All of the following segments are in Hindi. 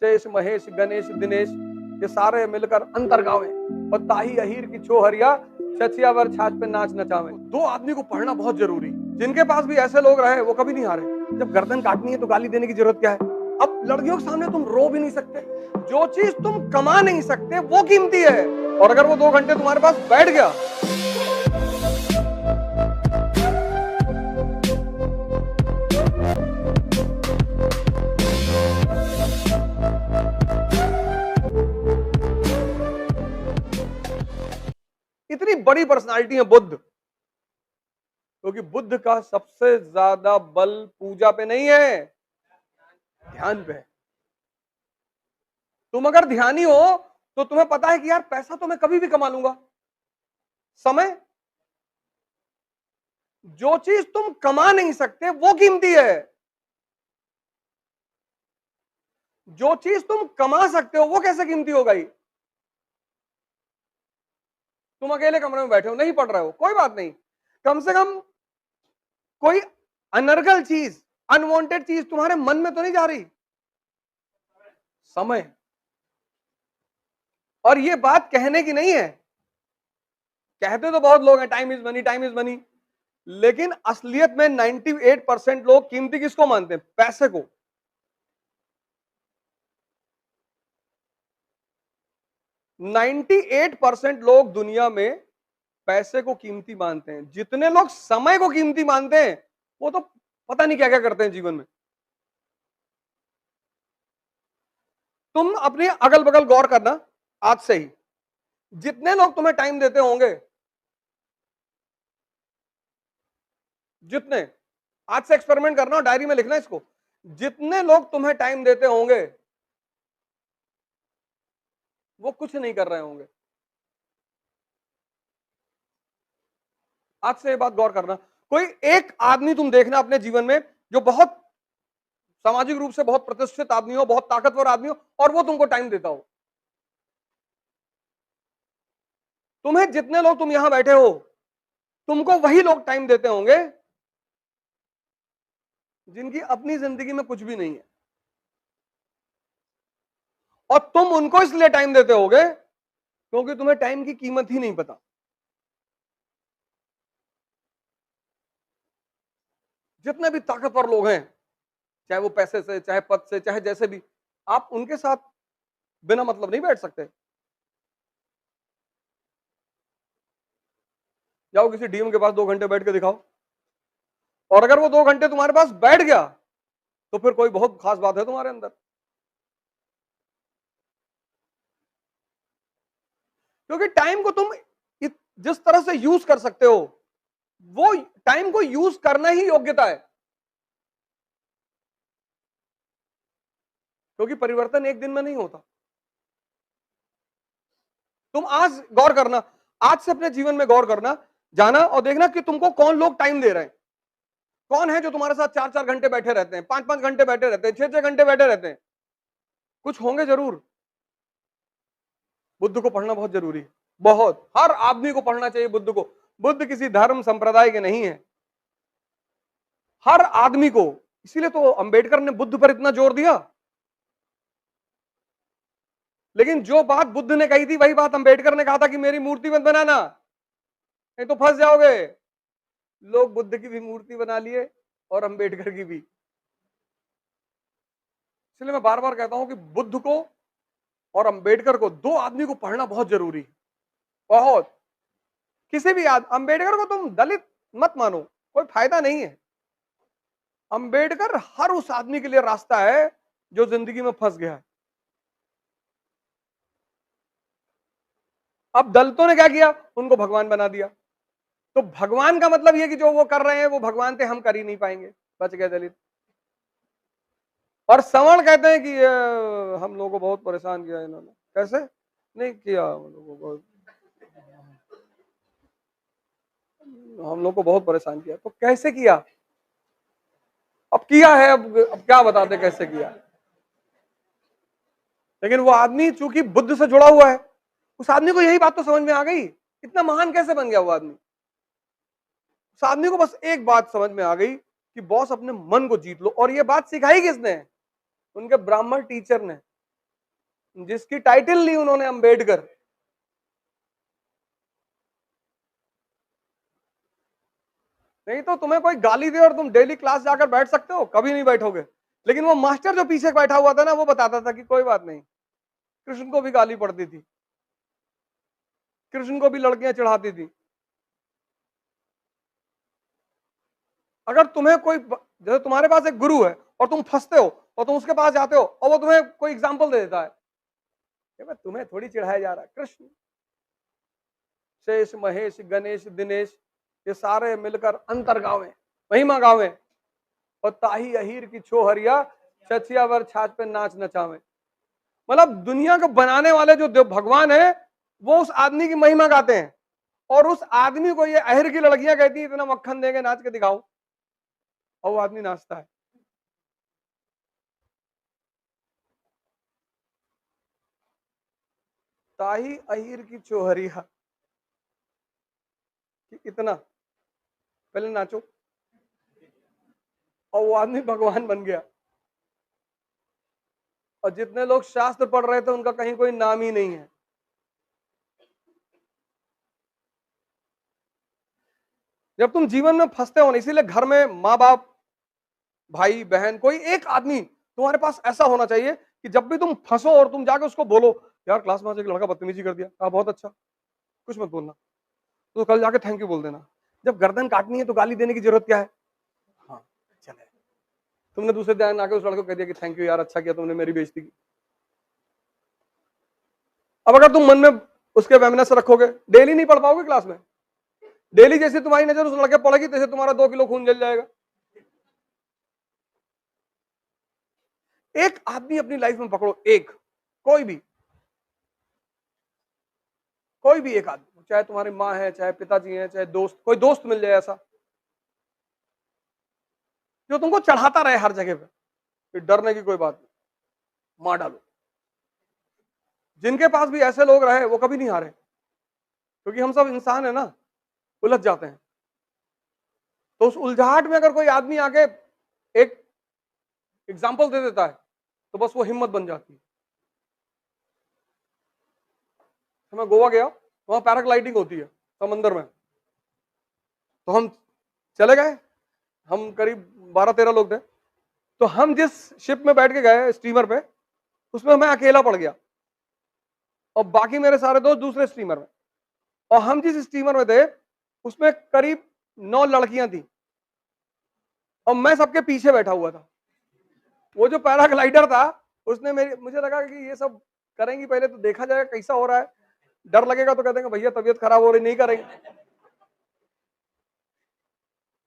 शेष महेश गणेश दिनेश ये सारे मिलकर अंतर गावे और ताही अहीर की छोहरिया छछियावर छाछ पे नाच नचावे। दो आदमी को पढ़ना बहुत जरूरी। जिनके पास भी ऐसे लोग रहे वो कभी नहीं हारे। जब गर्दन काटनी है तो गाली देने की जरूरत क्या है। अब लड़कियों के सामने तुम रो भी नहीं सकते। जो चीज तुम कमा नहीं सकते वो कीमती है। और अगर वो 2 घंटे तुम्हारे पास बैठ गया इतनी बड़ी पर्सनालिटी है बुद्ध, क्योंकि बुद्ध का सबसे ज्यादा बल पूजा पे नहीं है, ध्यान पे है। तुम अगर ध्यानी हो तो तुम्हें पता है कि यार पैसा तो मैं कभी भी कमा लूंगा। समय, जो चीज तुम कमा नहीं सकते वो कीमती है। जो चीज तुम कमा सकते हो वो कैसे कीमती हो गई। तुम अकेले कमरे में बैठे हो, नहीं पढ़ रहे हो, कोई बात नहीं, कम से कम कोई अनर्गल चीज, अनवांटेड चीज तुम्हारे मन में तो नहीं जा रही। समय। और ये बात कहने की नहीं है, कहते तो बहुत लोग हैं time is money, time is money, लेकिन असलियत में 98% लोग कीमती किसको मानते हैं, पैसे को। 98% लोग दुनिया में पैसे को कीमती मानते हैं। जितने लोग समय को कीमती मानते हैं वो तो पता नहीं क्या क्या करते हैं जीवन में। तुम अपने अगल बगल गौर करना आज से ही, जितने लोग तुम्हें टाइम देते होंगे, जितने, आज से एक्सपेरिमेंट करना और डायरी में लिखना इसको, जितने लोग तुम्हें टाइम देते होंगे वो कुछ नहीं कर रहे होंगे। आज से ये बात गौर करना। कोई एक आदमी तुम देखना अपने जीवन में जो बहुत सामाजिक रूप से बहुत प्रतिष्ठित आदमी हो, बहुत ताकतवर आदमी हो, और वो तुमको टाइम देता हो। तुम्हें जितने लोग, तुम यहां बैठे हो, तुमको वही लोग टाइम देते होंगे जिनकी अपनी जिंदगी में कुछ भी नहीं है, और तुम उनको इसलिए टाइम देते होगे क्योंकि तुम्हें टाइम की कीमत ही नहीं पता। जितने भी ताकतवर लोग हैं, चाहे वो पैसे से, चाहे पद से, चाहे जैसे भी, आप उनके साथ बिना मतलब नहीं बैठ सकते। जाओ किसी डीएम के पास 2 घंटे बैठ के दिखाओ, और अगर वो 2 घंटे तुम्हारे पास बैठ गया तो फिर कोई बहुत खास बात है तुम्हारे अंदर। क्योंकि टाइम को तुम जिस तरह से यूज कर सकते हो, वो टाइम को यूज करना ही योग्यता है। क्योंकि परिवर्तन एक दिन में नहीं होता। तुम आज गौर करना, आज से अपने जीवन में गौर करना, जाना और देखना कि तुमको कौन लोग टाइम दे रहे हैं। कौन है जो तुम्हारे साथ 4-4 घंटे बैठे रहते हैं, 5-5 घंटे बैठे रहते हैं, 6-6 घंटे बैठे रहते हैं। कुछ होंगे जरूर। बुद्ध को पढ़ना बहुत जरूरी है, बहुत, हर आदमी को पढ़ना चाहिए बुद्ध को। बुद्ध किसी धर्म संप्रदाय के नहीं है, हर आदमी को। इसीलिए तो अंबेडकर ने बुद्ध पर इतना जोर दिया। लेकिन जो बात बुद्ध ने कही थी वही बात अंबेडकर ने कहा था कि मेरी मूर्ति मत बनाना, नहीं तो फंस जाओगे। लोग बुद्ध की भी मूर्ति बना लिए और अंबेडकर की भी। इसलिए मैं बार बार कहता हूं कि बुद्ध को और अंबेडकर को, दो आदमी को पढ़ना बहुत जरूरी है, बहुत। किसी भी अंबेडकर को तुम दलित मत मानो, कोई फायदा नहीं है। अंबेडकर हर उस आदमी के लिए रास्ता है जो जिंदगी में फंस गया है। अब दलितों ने क्या किया, उनको भगवान बना दिया। तो भगवान का मतलब यह कि जो वो कर रहे हैं वो भगवान थे, हम कर ही नहीं पाएंगे, बच गए दलित। और सवर्ण कहते हैं कि हम लोगों को बहुत परेशान किया इन्होंने। कैसे नहीं किया, हम लोग को बहुत परेशान किया। तो कैसे किया, अब किया है, अब क्या बताते कैसे किया। लेकिन वो आदमी चूंकि बुद्ध से जुड़ा हुआ है, उस आदमी को यही बात तो समझ में आ गई। इतना महान कैसे बन गया वो आदमी। उस आदमी को बस एक बात समझ में आ गई कि बॉस अपने मन को जीत लो। और ये बात सिखाई किसने, उनके ब्राह्मण टीचर ने। जिसकी टाइटल ली उन्होंने अंबेडकर। नहीं तो तुम्हें कोई गाली दे और तुम डेली क्लास जाकर बैठ सकते हो? कभी नहीं बैठोगे। लेकिन वो मास्टर जो पीछे बैठा हुआ था ना, वो बताता था कि कोई बात नहीं, कृष्ण को भी गाली पड़ती थी, कृष्ण को भी लड़कियां चढ़ाती थी। अगर तुम्हें कोई, जैसे तुम्हारे पास एक गुरु है और तुम फंसते हो और तुम उसके पास जाते हो और वो तुम्हें कोई एग्जाम्पल दे देता है कि भाई तुम्हें थोड़ी चढ़ाया जा रहा है, कृष्ण, शेष, महेश, गणेश, दिनेश, ये सारे मिलकर अंतर गावे, महिमा गावे, और ताही अहीर की छोहरिया छछिया वर छाछ पे नाच नचावे। मतलब दुनिया को बनाने वाले जो भगवान है, वो उस आदमी की महिमा गाते हैं, और उस आदमी को ये अहिर की लड़कियां कहती है इतना मक्खन देंगे, नाच के दिखाओ, और वो आदमी नाचता है। ताही अहीर की चोहरिया, कि इतना पहले नाचो, और वो आदमी भगवान बन गया। और जितने लोग शास्त्र पढ़ रहे थे उनका कहीं कोई नाम ही नहीं है। जब तुम जीवन में फंसते हो ना, इसीलिए घर में माँ बाप, भाई बहन, कोई एक आदमी तुम्हारे पास ऐसा होना चाहिए कि जब भी तुम फंसो और तुम जाके उसको बोलो, यार क्लास में आज एक लड़का बदतमीजी कर दिया, कहा बहुत अच्छा, कुछ मत बोलना, तो कल जाके थैंक यू बोल देना। जब गर्दन काटनी है तो गाली देने की जरूरत क्या है? हाँ, चले, तुमने दूसरे दिन आके उस लड़के को कह दिया कि थैंक यू यार, अच्छा किया तुमने मेरी बेइज्जती की। अब अगर तुम मन में उसके वेमनेस रखोगे, डेली नहीं पढ़ पाओगे क्लास में। डेली जैसे तुम्हारी नजर उस लड़के पड़ेगी, तैसे तुम्हारा 2 किलो खून जल जाएगा। एक आदमी अपनी लाइफ में पकड़ो, एक, कोई भी एक आदमी, चाहे तुम्हारी माँ है, चाहे पिताजी है, चाहे दोस्त, कोई दोस्त मिल जाए ऐसा जो तुमको चढ़ाता रहे हर जगह पे, कि डरने की कोई बात नहीं, मार डालो। जिनके पास भी ऐसे लोग रहे वो कभी नहीं हारे, क्योंकि हम सब इंसान है ना, उलझ जाते हैं। तो उस उलझाहट में अगर कोई आदमी आके एक एग्जाम्पल दे देता है तो बस वो हिम्मत बन जाती है। तो मैं गोवा गया, वहां पैराग्लाइडिंग होती है समंदर में, तो हम चले गए, हम करीब 12-13 लोग थे। तो हम जिस शिप में बैठ के गए, स्टीमर पे, उसमें मैं अकेला पड़ गया और बाकी मेरे सारे दोस्त दूसरे स्टीमर में। और हम जिस स्टीमर में थे उसमें करीब 9 लड़कियां थी और मैं सबके पीछे बैठा हुआ था। वो जो पैराग्लाइडर था उसने मुझे लगा कि ये सब करेंगी, पहले तो देखा जाएगा कैसा हो रहा है, डर लगेगा तो कह देंगे भैया तबीयत खराब हो रही, नहीं करेंगे।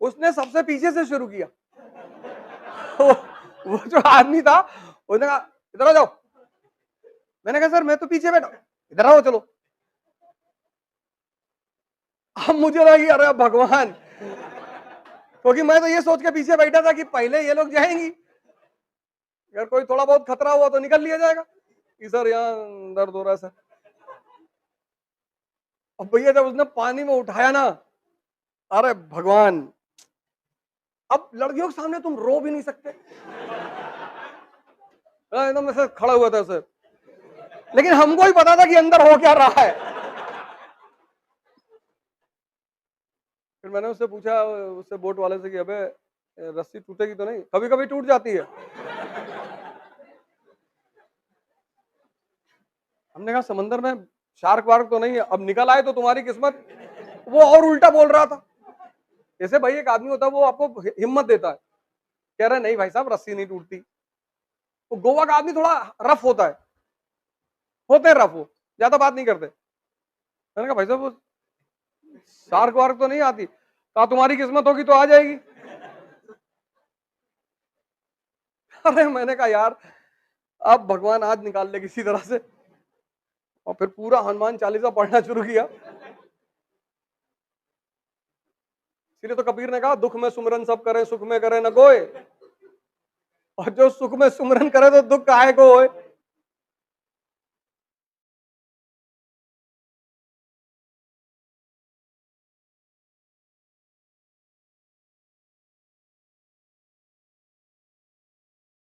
उसने सबसे पीछे से शुरू किया। वो जो आदमी था उसने कहा इधर आ जाओ। मैंने कहा सर मैं तो पीछे बैठा, इधर आओ चलो। अब मुझे लगा कि अरे भगवान, क्योंकि मैं तो ये सोच के पीछे बैठा था कि पहले ये लोग जाएंगी, अगर कोई थोड़ा बहुत खतरा हुआ तो निकल लिया जाएगा कि सर यहाँ दर्द हो रहा है सर। अब भैया जब उसने पानी में उठाया ना, अरे भगवान, अब लड़कियों के सामने तुम रो भी नहीं सकते, एकदम ऐसे खड़ा हुआ था सर, लेकिन हमको ही पता था कि अंदर हो क्या रहा है। फिर मैंने उससे पूछा, उससे बोट वाले से कि अबे रस्सी टूटेगी तो नहीं? कभी कभी टूट जाती है। हमने कहा समंदर में शार्क वार्क तो नहीं है, अब निकल आए तो तुम्हारी किस्मत। वो और उल्टा बोल रहा था। जैसे भाई एक आदमी होता है वो आपको हिम्मत देता है, कह रहा है नहीं भाई साहब रस्सी नहीं टूटती। तो गोवा का आदमी थोड़ा रफ होता है, होते हैं रफ, वो ज्यादा बात नहीं करते। मैंने कहा भाई साहब वो शार्क वार्क तो नहीं आती? कहा तुम्हारी किस्मत होगी तो आ जाएगी। अरे मैंने कहा यार अब भगवान आज निकाल ले किसी तरह से, और फिर पूरा हनुमान चालीसा पढ़ना शुरू किया। इसलिए तो कबीर ने कहा दुख में सुमरन सब करे, सुख में करे न कोई, और जो सुख में सुमरन करे तो दुख काहे को होए।